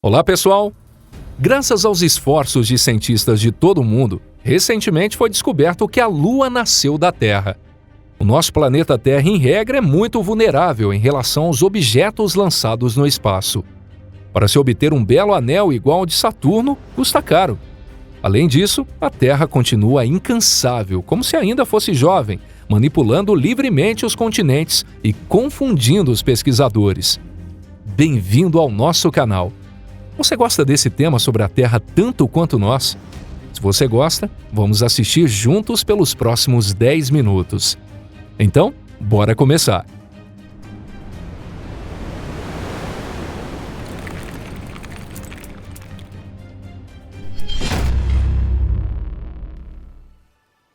Olá, pessoal! Graças aos esforços de cientistas de todo o mundo, recentemente foi descoberto que a Lua nasceu da Terra. O nosso planeta Terra, em regra, é muito vulnerável em relação aos objetos lançados no espaço. Para se obter um belo anel igual ao de Saturno, custa caro. Além disso, a Terra continua incansável, como se ainda fosse jovem, manipulando livremente os continentes e confundindo os pesquisadores. Bem-vindo ao nosso canal! Você gosta desse tema sobre a Terra tanto quanto nós? Se você gosta, vamos assistir juntos pelos próximos 10 minutos. Então, bora começar!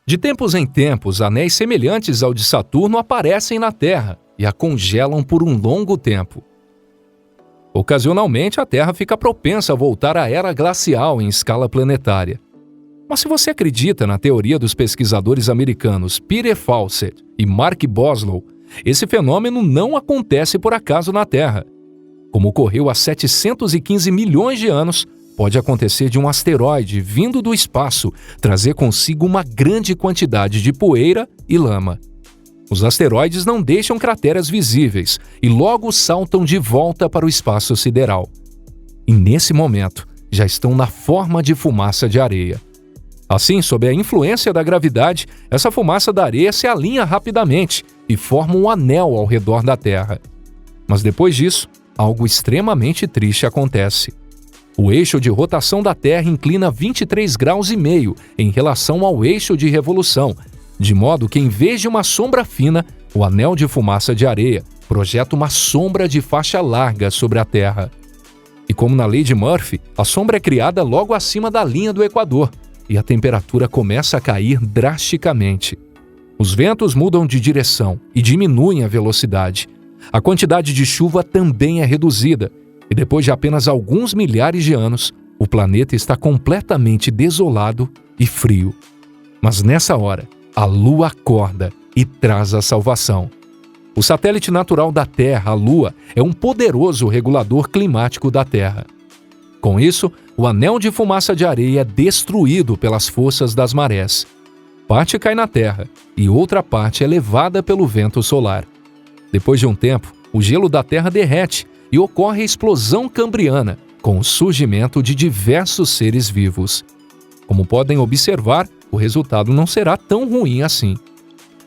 De tempos em tempos, anéis semelhantes ao de Saturno aparecem na Terra e a congelam por um longo tempo. Ocasionalmente, a Terra fica propensa a voltar à era glacial em escala planetária. Mas se você acredita na teoria dos pesquisadores americanos Peter Fawcett e Mark Boslow, esse fenômeno não acontece por acaso na Terra. Como ocorreu há 715 milhões de anos, pode acontecer de um asteroide vindo do espaço trazer consigo uma grande quantidade de poeira e lama. Os asteroides não deixam crateras visíveis e logo saltam de volta para o espaço sideral. E nesse momento, já estão na forma de fumaça de areia. Assim, sob a influência da gravidade, essa fumaça da areia se alinha rapidamente e forma um anel ao redor da Terra. Mas depois disso, algo extremamente triste acontece. O eixo de rotação da Terra inclina 23,5 graus em relação ao eixo de revolução, de modo que, em vez de uma sombra fina, o anel de fumaça de areia projeta uma sombra de faixa larga sobre a Terra. E como na lei de Murphy, a sombra é criada logo acima da linha do Equador, e a temperatura começa a cair drasticamente. Os ventos mudam de direção e diminuem a velocidade. A quantidade de chuva também é reduzida, e depois de apenas alguns milhares de anos, o planeta está completamente desolado e frio. Mas nessa hora, a Lua acorda e traz a salvação. O satélite natural da Terra, a Lua, é um poderoso regulador climático da Terra. Com isso, o anel de fumaça de areia é destruído pelas forças das marés. Parte cai na Terra e outra parte é levada pelo vento solar. Depois de um tempo, o gelo da Terra derrete e ocorre a explosão cambriana, com o surgimento de diversos seres vivos. Como podem observar, o resultado não será tão ruim assim.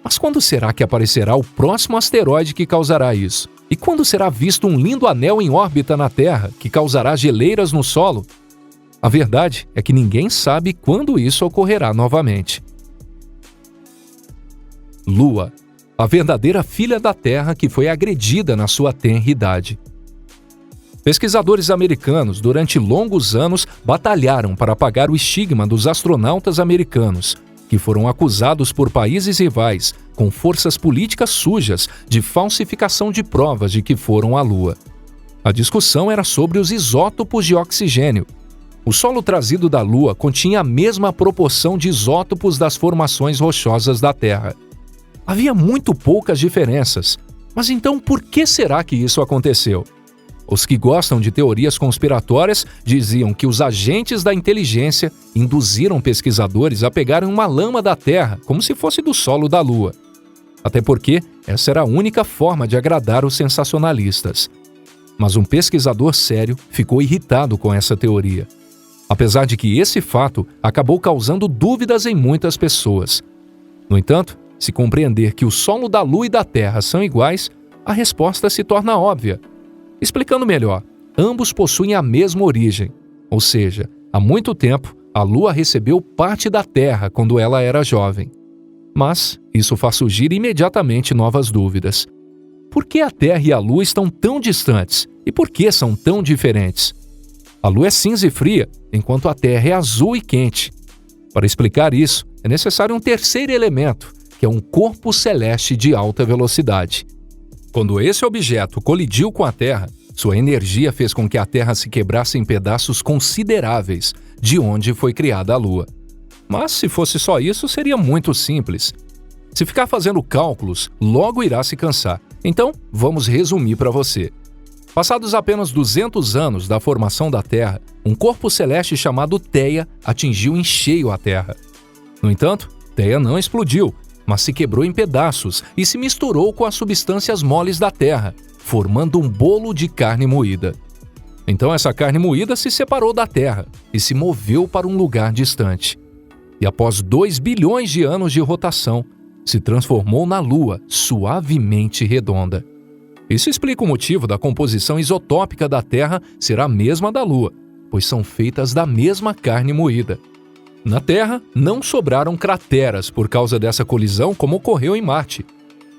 Mas quando será que aparecerá o próximo asteroide que causará isso? E quando será visto um lindo anel em órbita na Terra que causará geleiras no solo? A verdade é que ninguém sabe quando isso ocorrerá novamente. Lua, a verdadeira filha da Terra que foi agredida na sua tenra idade. Pesquisadores americanos, durante longos anos, batalharam para apagar o estigma dos astronautas americanos, que foram acusados por países rivais, com forças políticas sujas, de falsificação de provas de que foram à Lua. A discussão era sobre os isótopos de oxigênio. O solo trazido da Lua continha a mesma proporção de isótopos das formações rochosas da Terra. Havia muito poucas diferenças, mas então por que será que isso aconteceu? Os que gostam de teorias conspiratórias diziam que os agentes da inteligência induziram pesquisadores a pegarem uma lama da Terra como se fosse do solo da Lua. Até porque essa era a única forma de agradar os sensacionalistas. Mas um pesquisador sério ficou irritado com essa teoria. Apesar de que esse fato acabou causando dúvidas em muitas pessoas. No entanto, se compreender que o solo da Lua e da Terra são iguais, a resposta se torna óbvia. Explicando melhor, ambos possuem a mesma origem, ou seja, há muito tempo a Lua recebeu parte da Terra quando ela era jovem. Mas isso faz surgir imediatamente novas dúvidas. Por que a Terra e a Lua estão tão distantes? E por que são tão diferentes? A Lua é cinza e fria, enquanto a Terra é azul e quente. Para explicar isso, é necessário um terceiro elemento, que é um corpo celeste de alta velocidade. Quando esse objeto colidiu com a Terra, sua energia fez com que a Terra se quebrasse em pedaços consideráveis, de onde foi criada a Lua. Mas se fosse só isso, seria muito simples. Se ficar fazendo cálculos, logo irá se cansar. Então, vamos resumir para você. Passados apenas 200 anos da formação da Terra, um corpo celeste chamado Theia atingiu em cheio a Terra. No entanto, Theia não explodiu, mas se quebrou em pedaços e se misturou com as substâncias moles da Terra, formando um bolo de carne moída. Então essa carne moída se separou da Terra e se moveu para um lugar distante. E após 2 bilhões de anos de rotação, se transformou na Lua, suavemente redonda. Isso explica o motivo da composição isotópica da Terra ser a mesma da Lua, pois são feitas da mesma carne moída. Na Terra, não sobraram crateras por causa dessa colisão como ocorreu em Marte.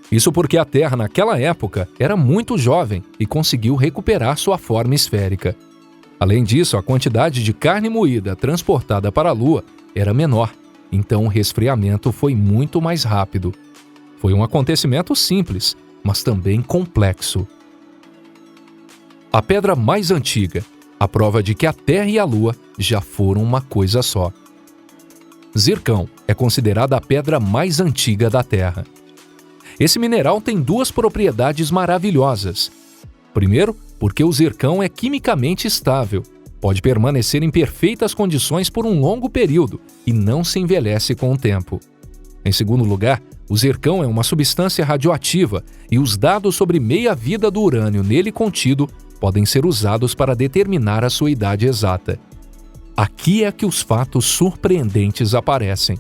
Isso porque a Terra, naquela época, era muito jovem e conseguiu recuperar sua forma esférica. Além disso, a quantidade de carne moída transportada para a Lua era menor, então o resfriamento foi muito mais rápido. Foi um acontecimento simples, mas também complexo. A pedra mais antiga, a prova de que a Terra e a Lua já foram uma coisa só. Zircão é considerada a pedra mais antiga da Terra. Esse mineral tem 2 propriedades maravilhosas. Primeiro, porque o zircão é quimicamente estável, pode permanecer em perfeitas condições por um longo período e não se envelhece com o tempo. Em segundo lugar, o zircão é uma substância radioativa e os dados sobre meia-vida do urânio nele contido podem ser usados para determinar a sua idade exata. Aqui é que os fatos surpreendentes aparecem.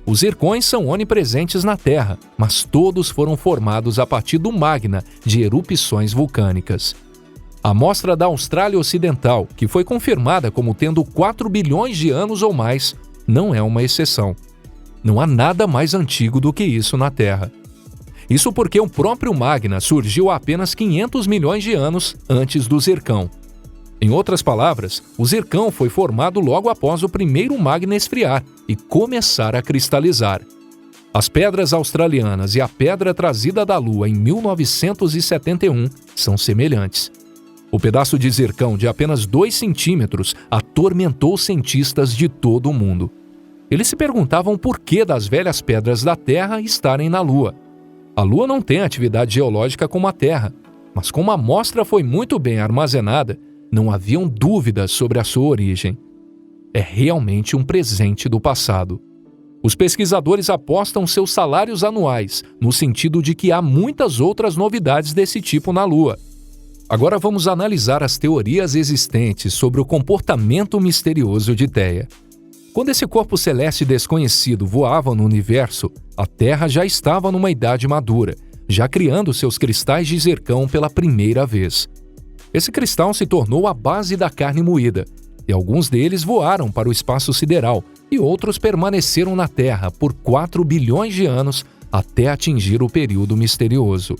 Os zircões são onipresentes na Terra, mas todos foram formados a partir do magma de erupções vulcânicas. A amostra da Austrália Ocidental, que foi confirmada como tendo 4 bilhões de anos ou mais, não é uma exceção. Não há nada mais antigo do que isso na Terra. Isso porque o próprio magma surgiu há apenas 500 milhões de anos antes do zircão. Em outras palavras, o zircão foi formado logo após o primeiro magma esfriar e começar a cristalizar. As pedras australianas e a pedra trazida da Lua em 1971 são semelhantes. O pedaço de zircão de apenas 2 centímetros atormentou cientistas de todo o mundo. Eles se perguntavam por que das velhas pedras da Terra estarem na Lua. A Lua não tem atividade geológica como a Terra, mas como a amostra foi muito bem armazenada, não haviam dúvidas sobre a sua origem. É realmente um presente do passado. Os pesquisadores apostam seus salários anuais, no sentido de que há muitas outras novidades desse tipo na Lua. Agora vamos analisar as teorias existentes sobre o comportamento misterioso de Theia. Quando esse corpo celeste desconhecido voava no universo, a Terra já estava numa idade madura, já criando seus cristais de zircão pela primeira vez. Esse cristal se tornou a base da carne moída, e alguns deles voaram para o espaço sideral, e outros permaneceram na Terra por 4 bilhões de anos até atingir o período misterioso.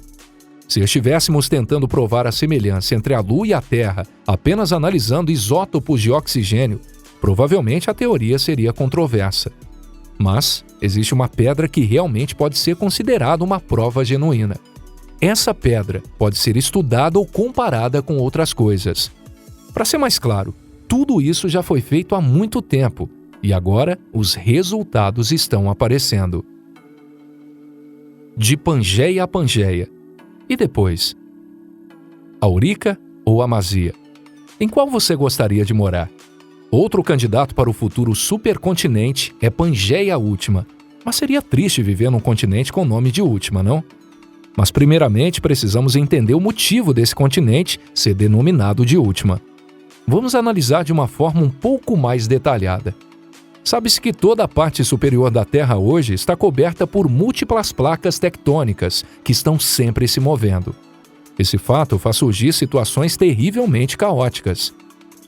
Se estivéssemos tentando provar a semelhança entre a Lua e a Terra apenas analisando isótopos de oxigênio, provavelmente a teoria seria controversa. Mas existe uma pedra que realmente pode ser considerada uma prova genuína. Essa pedra pode ser estudada ou comparada com outras coisas. Para ser mais claro, tudo isso já foi feito há muito tempo e agora os resultados estão aparecendo. De Pangeia a Pangeia. E depois? Aurica ou Amazia? Em qual você gostaria de morar? Outro candidato para o futuro supercontinente é Pangeia Última, mas seria triste viver num continente com o nome de Última, não? Mas primeiramente precisamos entender o motivo desse continente ser denominado de Última. Vamos analisar de uma forma um pouco mais detalhada. Sabe-se que toda a parte superior da Terra hoje está coberta por múltiplas placas tectônicas que estão sempre se movendo. Esse fato faz surgir situações terrivelmente caóticas.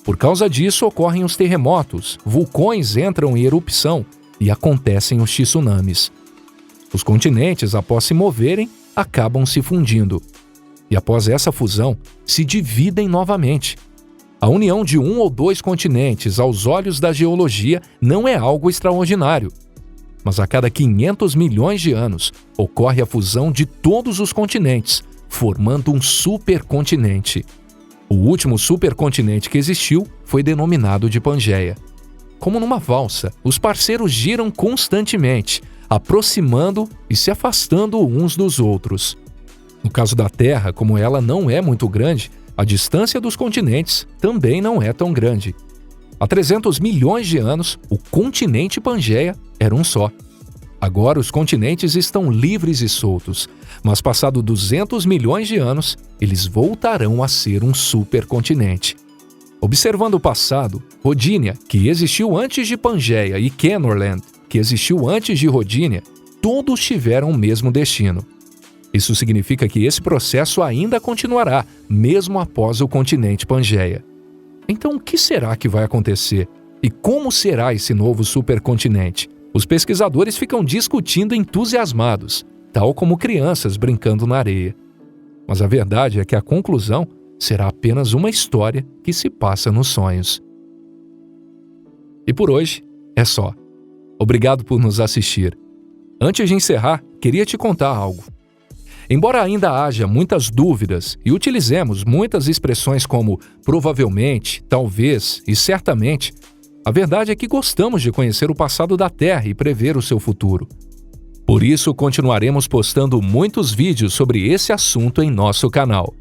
Por causa disso ocorrem os terremotos, vulcões entram em erupção e acontecem os tsunamis. Os continentes, após se moverem, acabam se fundindo. E após essa fusão, se dividem novamente. A união de um ou dois continentes, aos olhos da geologia, não é algo extraordinário. Mas a cada 500 milhões de anos, ocorre a fusão de todos os continentes, formando um supercontinente. O último supercontinente que existiu foi denominado de Pangeia. Como numa valsa, os parceiros giram constantemente, aproximando e se afastando uns dos outros. No caso da Terra, como ela não é muito grande, a distância dos continentes também não é tão grande. Há 300 milhões de anos, o continente Pangeia era um só. Agora os continentes estão livres e soltos, mas passado 200 milhões de anos, eles voltarão a ser um supercontinente. Observando o passado, Rodínia, que existiu antes de Pangeia, e Kenorland, que existiu antes de Rodínia, todos tiveram o mesmo destino. Isso significa que esse processo ainda continuará, mesmo após o continente Pangeia. Então, o que será que vai acontecer? E como será esse novo supercontinente? Os pesquisadores ficam discutindo entusiasmados, tal como crianças brincando na areia. Mas a verdade é que a conclusão será apenas uma história que se passa nos sonhos. E por hoje é só. Obrigado por nos assistir. Antes de encerrar, queria te contar algo. Embora ainda haja muitas dúvidas e utilizemos muitas expressões como provavelmente, talvez e certamente, a verdade é que gostamos de conhecer o passado da Terra e prever o seu futuro. Por isso, continuaremos postando muitos vídeos sobre esse assunto em nosso canal.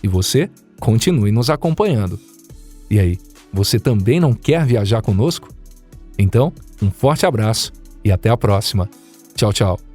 E você, continue nos acompanhando. E aí, você também não quer viajar conosco? Então, um forte abraço e até a próxima. Tchau, tchau.